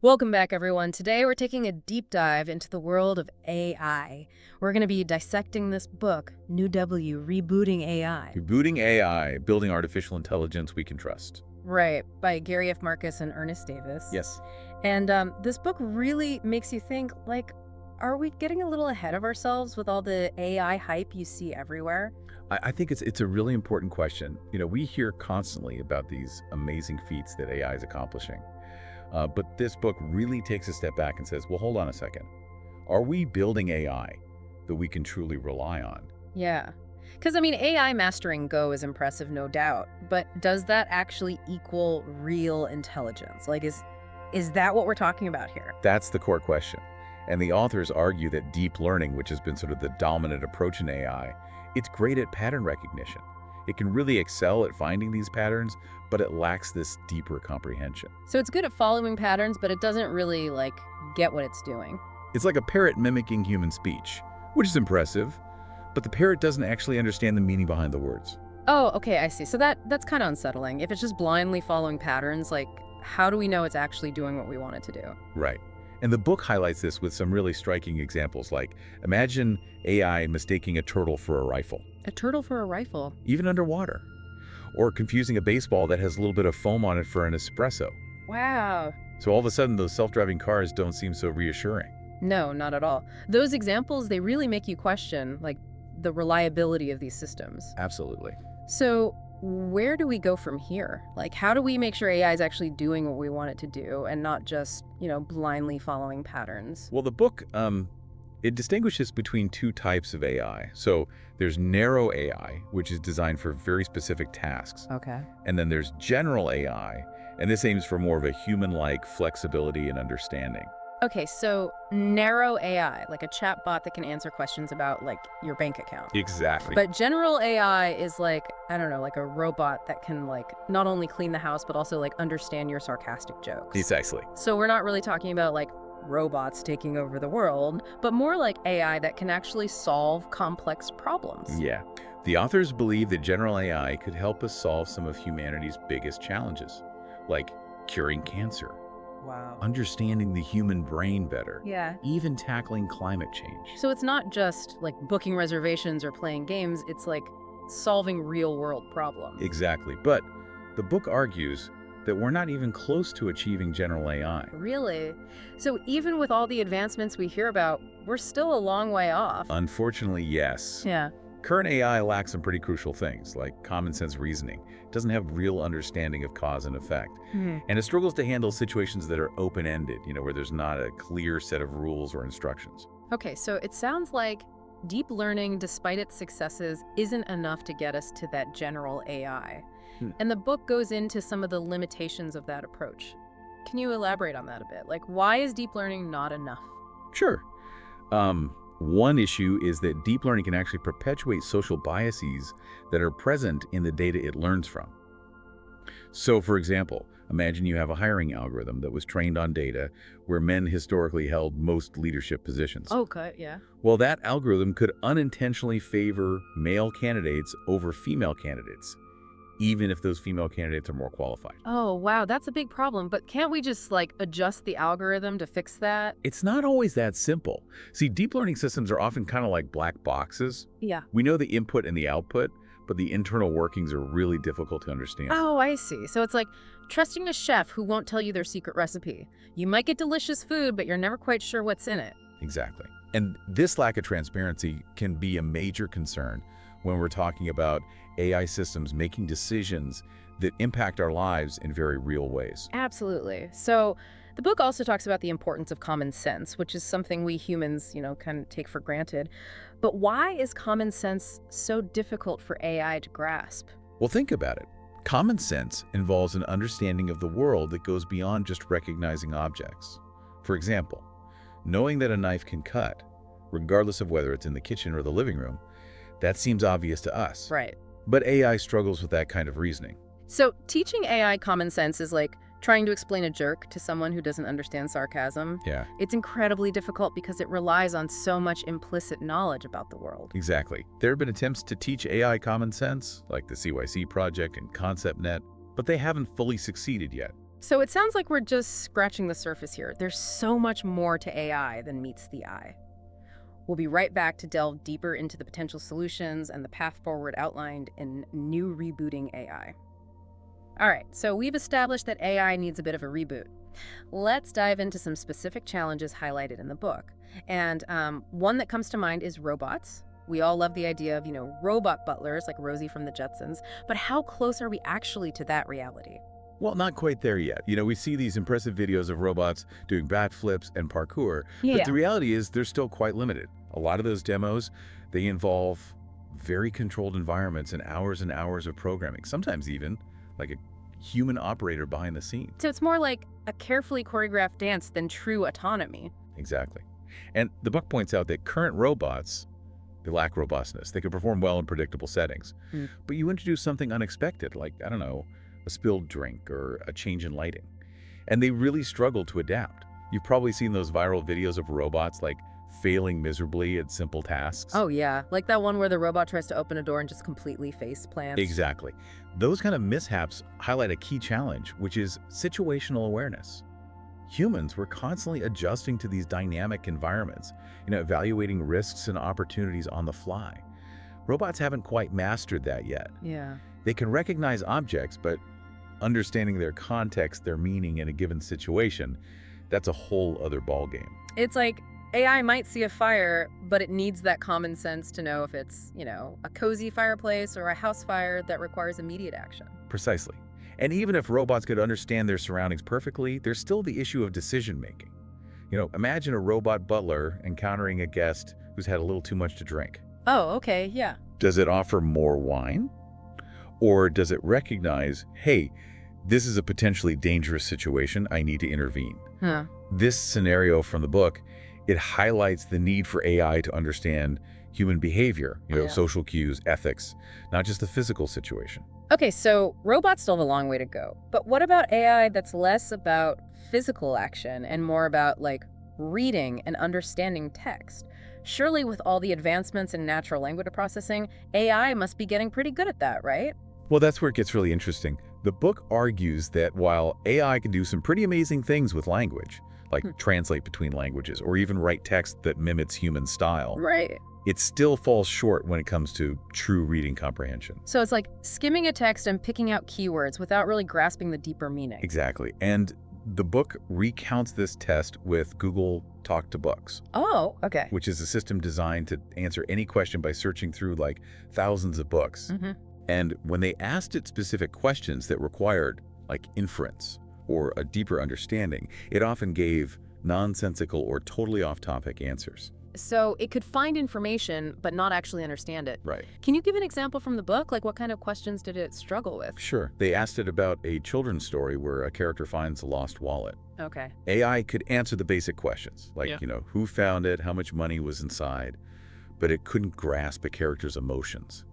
Welcome back, everyone. Today we're taking a deep dive into the world of AI. We're going to be dissecting this book, New W, Rebooting AI. Rebooting AI, building artificial intelligence we can trust. Right, by Gary F. Marcus and Ernest Davis. Yes. And this book really makes you think, like, are we getting a little ahead of ourselves with all the AI hype you see everywhere? I think it's a really important question. We hear constantly about these amazing feats that AI is accomplishing. But this book really takes a step back and says, well, hold on a second. Are we building AI that we can truly rely on? Yeah. Because, AI mastering Go is impressive, no doubt. But does that actually equal real intelligence? Like, is that what we're talking about here? That's the core question. And the authors argue that deep learning, which has been sort of the dominant approach in AI, it's great at pattern recognition. It can really excel at finding these patterns, but it lacks this deeper comprehension. So it's good at following patterns, but it doesn't really, get what it's doing. It's like a parrot mimicking human speech, which is impressive, but the parrot doesn't actually understand the meaning behind the words. Oh, okay, I see. So that's kind of unsettling. If it's just blindly following patterns, how do we know it's actually doing what we want it to do? Right. And the book highlights this with some really striking examples, like imagine AI mistaking a turtle for a rifle. A turtle for a rifle? Even underwater. Or confusing a baseball that has a little bit of foam on it for an espresso. Wow. So all of a sudden, those self-driving cars don't seem so reassuring. No, not at all. Those examples, they really make you question, the reliability of these systems. Absolutely. So where do we go from here? How do we make sure AI is actually doing what we want it to do and not just, blindly following patterns? Well, the book, it distinguishes between two types of AI. So there's narrow AI, which is designed for very specific tasks. Okay. And then there's general AI, and this aims for more of a human-like flexibility and understanding. Okay, so narrow AI, like a chat bot that can answer questions about, your bank account. Exactly. But general AI is I don't know, a robot that can, not only clean the house, but also, understand your sarcastic jokes. Precisely. So we're not really talking about, robots taking over the world, but more like AI that can actually solve complex problems. Yeah. The authors believe that general AI could help us solve some of humanity's biggest challenges, like curing cancer, Wow. understanding the human brain better, Yeah. even tackling climate change. So it's not just, booking reservations or playing games, it's, solving real-world problems. Exactly. But the book argues that we're not even close to achieving general AI. Really? So even with all the advancements we hear about, we're still a long way off. Unfortunately, yes. Yeah. Current AI lacks some pretty crucial things, like common sense reasoning. It doesn't have real understanding of cause and effect. And it struggles to handle situations that are open-ended, where there's not a clear set of rules or instructions. Okay, so it sounds like deep learning, despite its successes, isn't enough to get us to that general AI. And the book goes into some of the limitations of that approach. Can you elaborate on that a bit? Why is deep learning not enough? Sure. One issue is that deep learning can actually perpetuate social biases that are present in the data it learns from. So, for example, imagine you have a hiring algorithm that was trained on data where men historically held most leadership positions. Okay, yeah. Well, that algorithm could unintentionally favor male candidates over female candidates, even if those female candidates are more qualified. Oh, wow, that's a big problem. But can't we just, adjust the algorithm to fix that? It's not always that simple. See, deep learning systems are often kind of like black boxes. Yeah. We know the input and the output, but the internal workings are really difficult to understand. Oh, I see. So it's like trusting a chef who won't tell you their secret recipe. You might get delicious food, but you're never quite sure what's in it. Exactly. And this lack of transparency can be a major concern when we're talking about AI systems making decisions that impact our lives in very real ways. Absolutely. So the book also talks about the importance of common sense, which is something we humans, kind of take for granted. But why is common sense so difficult for AI to grasp? Well, think about it. Common sense involves an understanding of the world that goes beyond just recognizing objects. For example, knowing that a knife can cut, regardless of whether it's in the kitchen or the living room, that seems obvious to us. Right. But AI struggles with that kind of reasoning. So teaching AI common sense is like trying to explain a jerk to someone who doesn't understand sarcasm. Yeah. It's incredibly difficult because it relies on so much implicit knowledge about the world. Exactly. There have been attempts to teach AI common sense, like the CYC project and ConceptNet, but they haven't fully succeeded yet. So it sounds like we're just scratching the surface here. There's so much more to AI than meets the eye. We'll be right back to delve deeper into the potential solutions and the path forward outlined in New Rebooting AI. All right, so we've established that AI needs a bit of a reboot. Let's dive into some specific challenges highlighted in the book. And one that comes to mind is robots. We all love the idea of, robot butlers like Rosie from the Jetsons, but how close are we actually to that reality? Well, not quite there yet. We see these impressive videos of robots doing backflips and parkour, but the Yeah. reality is they're still quite limited. A lot of those demos, they involve very controlled environments and hours of programming, sometimes even like a human operator behind the scenes. So it's more like a carefully choreographed dance than true autonomy. Exactly. And the book points out that current robots, they lack robustness. They can perform well in predictable settings. But you introduce something unexpected, like, I don't know, a spilled drink or a change in lighting, and they really struggle to adapt. You've probably seen those viral videos of robots like failing miserably at simple tasks. Oh, yeah. Like that one where the robot tries to open a door and just completely face plants. Exactly. Those kind of mishaps highlight a key challenge, which is situational awareness. Humans were constantly adjusting to these dynamic environments, evaluating risks and opportunities on the fly. Robots haven't quite mastered that yet. Yeah. They can recognize objects, but understanding their context, their meaning in a given situation, that's a whole other ballgame. It's like AI might see a fire, but it needs that common sense to know if it's, a cozy fireplace or a house fire that requires immediate action. Precisely. And even if robots could understand their surroundings perfectly, there's still the issue of decision-making. Imagine a robot butler encountering a guest who's had a little too much to drink. Oh, okay, yeah. Does it offer more wine? Or does it recognize, hey, this is a potentially dangerous situation, I need to intervene? Huh. This scenario from the book, it highlights the need for AI to understand human behavior, social cues, ethics, not just the physical situation. Okay, so robots still have a long way to go. But what about AI that's less about physical action and more about, reading and understanding text? Surely with all the advancements in natural language processing, AI must be getting pretty good at that, right? Well, that's where it gets really interesting. The book argues that while AI can do some pretty amazing things with language, like translate between languages or even write text that mimics human style, Right. it still falls short when it comes to true reading comprehension. So it's like skimming a text and picking out keywords without really grasping the deeper meaning. Exactly. And the book recounts this test with Google Talk to Books. Oh, okay. Which is a system designed to answer any question by searching through thousands of books. And when they asked it specific questions that required inference or a deeper understanding, it often gave nonsensical or totally off-topic answers. So it could find information, but not actually understand it. Right. Can you give an example from the book? What kind of questions did it struggle with? Sure. They asked it about a children's story where a character finds a lost wallet. Okay. AI could answer the basic questions, who found it, how much money was inside, but it couldn't grasp a character's emotions.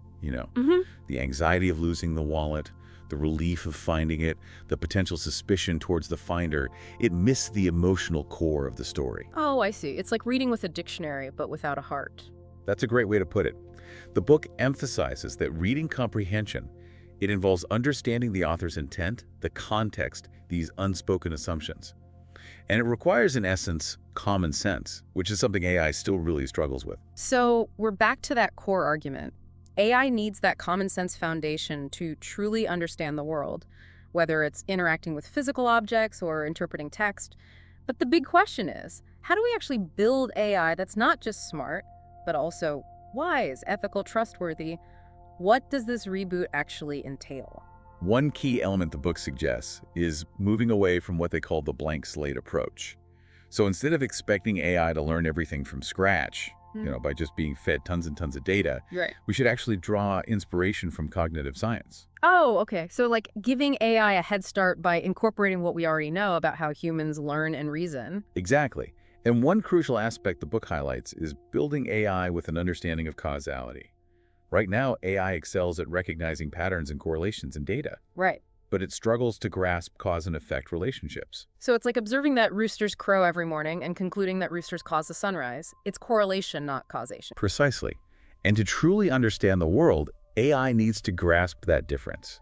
The anxiety of losing the wallet, the relief of finding it, the potential suspicion towards the finder. It missed the emotional core of the story. Oh, I see. It's like reading with a dictionary, but without a heart. That's a great way to put it. The book emphasizes that reading comprehension, it involves understanding the author's intent, the context, these unspoken assumptions. And it requires, in essence, common sense, which is something AI still really struggles with. So we're back to that core argument. AI needs that common sense foundation to truly understand the world, whether it's interacting with physical objects or interpreting text. But the big question is, how do we actually build AI that's not just smart, but also wise, ethical, trustworthy? What does this reboot actually entail? One key element the book suggests is moving away from what they call the blank slate approach. So instead of expecting AI to learn everything from scratch, by just being fed tons and tons of data, Right. we should actually draw inspiration from cognitive science. Oh, okay. So giving AI a head start by incorporating what we already know about how humans learn and reason. Exactly. And one crucial aspect the book highlights is building AI with an understanding of causality. Right now, AI excels at recognizing patterns and correlations in data. Right. But it struggles to grasp cause and effect relationships. So it's like observing that roosters crow every morning and concluding that roosters cause the sunrise. It's correlation, not causation. Precisely. And to truly understand the world, AI needs to grasp that difference.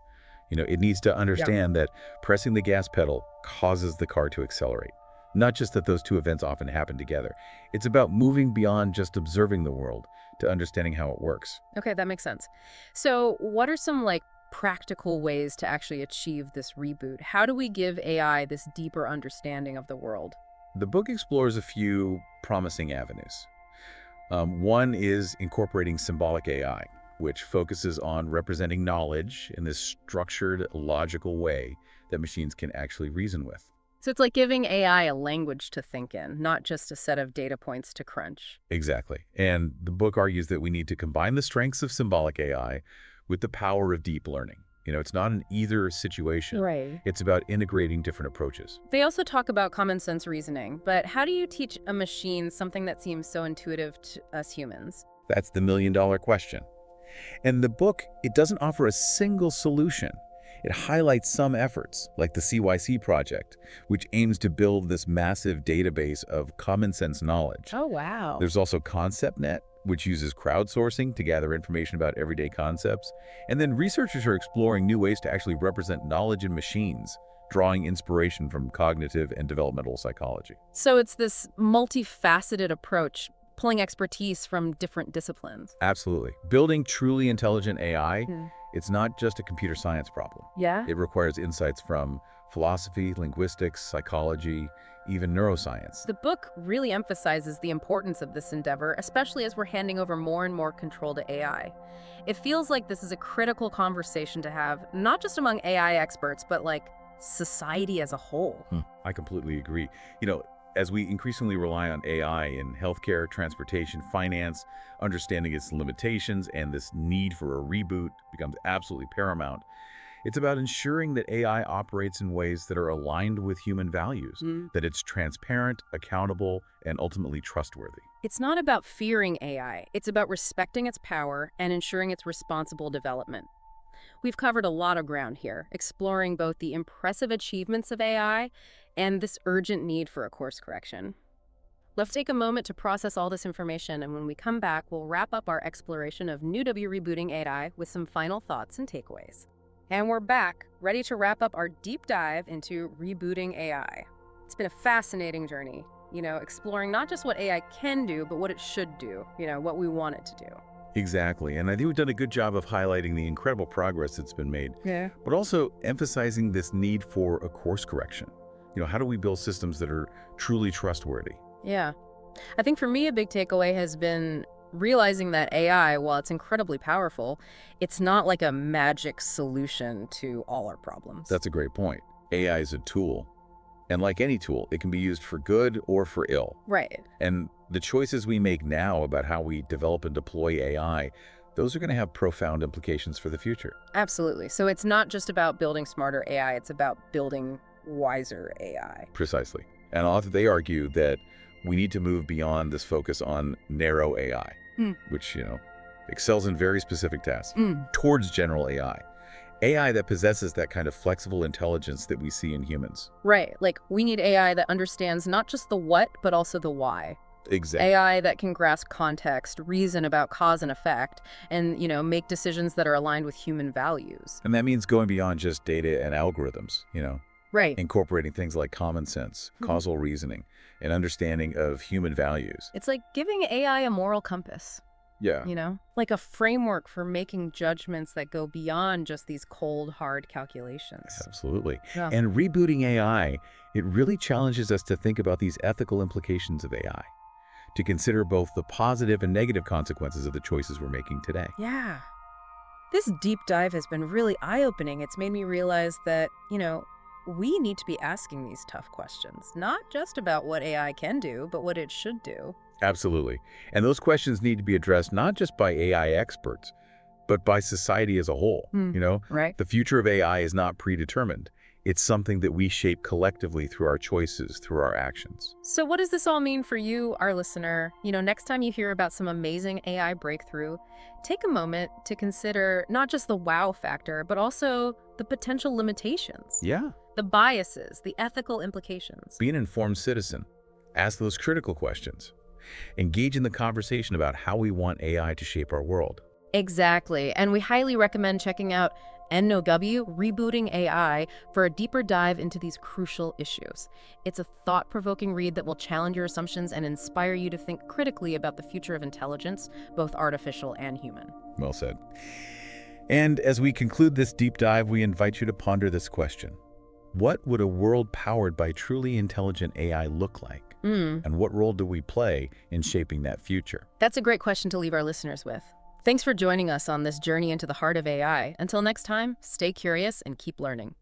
It needs to understand that pressing the gas pedal causes the car to accelerate. Not just that those two events often happen together. It's about moving beyond just observing the world to understanding how it works. Okay, that makes sense. So what are some practical ways to actually achieve this reboot? How do we give AI this deeper understanding of the world? The book explores a few promising avenues. One is incorporating symbolic AI, which focuses on representing knowledge in this structured, logical way that machines can actually reason with. So it's like giving AI a language to think in, not just a set of data points to crunch. Exactly. And the book argues that we need to combine the strengths of symbolic AI with the power of deep learning. It's not an either situation. Right. It's about integrating different approaches. They also talk about common sense reasoning, but how do you teach a machine something that seems so intuitive to us humans? That's the million-dollar question. And the book, it doesn't offer a single solution. It highlights some efforts, like the CYC project, which aims to build this massive database of common sense knowledge. Oh, wow. There's also ConceptNet, which uses crowdsourcing to gather information about everyday concepts. And then researchers are exploring new ways to actually represent knowledge in machines, drawing inspiration from cognitive and developmental psychology. So it's this multifaceted approach, pulling expertise from different disciplines. Absolutely. Building truly intelligent AI, it's not just a computer science problem. Yeah? It requires insights from philosophy, linguistics, psychology, even neuroscience. The book really emphasizes the importance of this endeavor, especially as we're handing over more and more control to AI. It feels like this is a critical conversation to have, not just among AI experts, but society as a whole. I completely agree. As we increasingly rely on AI in healthcare, transportation, finance, understanding its limitations and this need for a reboot becomes absolutely paramount. It's about ensuring that AI operates in ways that are aligned with human values, that it's transparent, accountable, and ultimately trustworthy. It's not about fearing AI. It's about respecting its power and ensuring its responsible development. We've covered a lot of ground here, exploring both the impressive achievements of AI and this urgent need for a course correction. Let's take a moment to process all this information, and when we come back, we'll wrap up our exploration of New W Rebooting AI with some final thoughts and takeaways. And we're back, ready to wrap up our deep dive into Rebooting AI. It's been a fascinating journey, exploring not just what AI can do, but what it should do, what we want it to do. Exactly, and I think we've done a good job of highlighting the incredible progress that's been made, but also emphasizing this need for a course correction. How do we build systems that are truly trustworthy? Yeah. I think for me, a big takeaway has been realizing that AI, while it's incredibly powerful, it's not like a magic solution to all our problems. That's a great point. AI is a tool, and like any tool, it can be used for good or for ill. Right. And the choices we make now about how we develop and deploy AI, those are going to have profound implications for the future. Absolutely. So it's not just about building smarter AI, it's about building wiser AI. Precisely. And they argue that we need to move beyond this focus on narrow AI, which, excels in very specific tasks, towards general AI. AI that possesses that kind of flexible intelligence that we see in humans. Right. We need AI that understands not just the what, but also the why. Exactly. AI that can grasp context, reason about cause and effect, and, make decisions that are aligned with human values. And that means going beyond just data and algorithms, Right. Incorporating things like common sense, causal reasoning, and understanding of human values. It's like giving AI a moral compass. Yeah. Like a framework for making judgments that go beyond just these cold, hard calculations. Absolutely. Yeah. And rebooting AI, it really challenges us to think about these ethical implications of AI, to consider both the positive and negative consequences of the choices we're making today. Yeah. This deep dive has been really eye-opening. It's made me realize that, we need to be asking these tough questions, not just about what AI can do, but what it should do. Absolutely. And those questions need to be addressed not just by AI experts, but by society as a whole. Right. The future of AI is not predetermined. It's something that we shape collectively through our choices, through our actions. So what does this all mean for you, our listener? Next time you hear about some amazing AI breakthrough, take a moment to consider not just the wow factor, but also the potential limitations. Yeah. The biases, the ethical implications. Be an informed citizen. Ask those critical questions. Engage in the conversation about how we want AI to shape our world. Exactly. And we highly recommend checking out NOW, Rebooting AI, for a deeper dive into these crucial issues. It's a thought-provoking read that will challenge your assumptions and inspire you to think critically about the future of intelligence, both artificial and human. Well said. And as we conclude this deep dive, we invite you to ponder this question. What would a world powered by truly intelligent AI look like? And what role do we play in shaping that future? That's a great question to leave our listeners with. Thanks for joining us on this journey into the heart of AI. Until next time, stay curious and keep learning.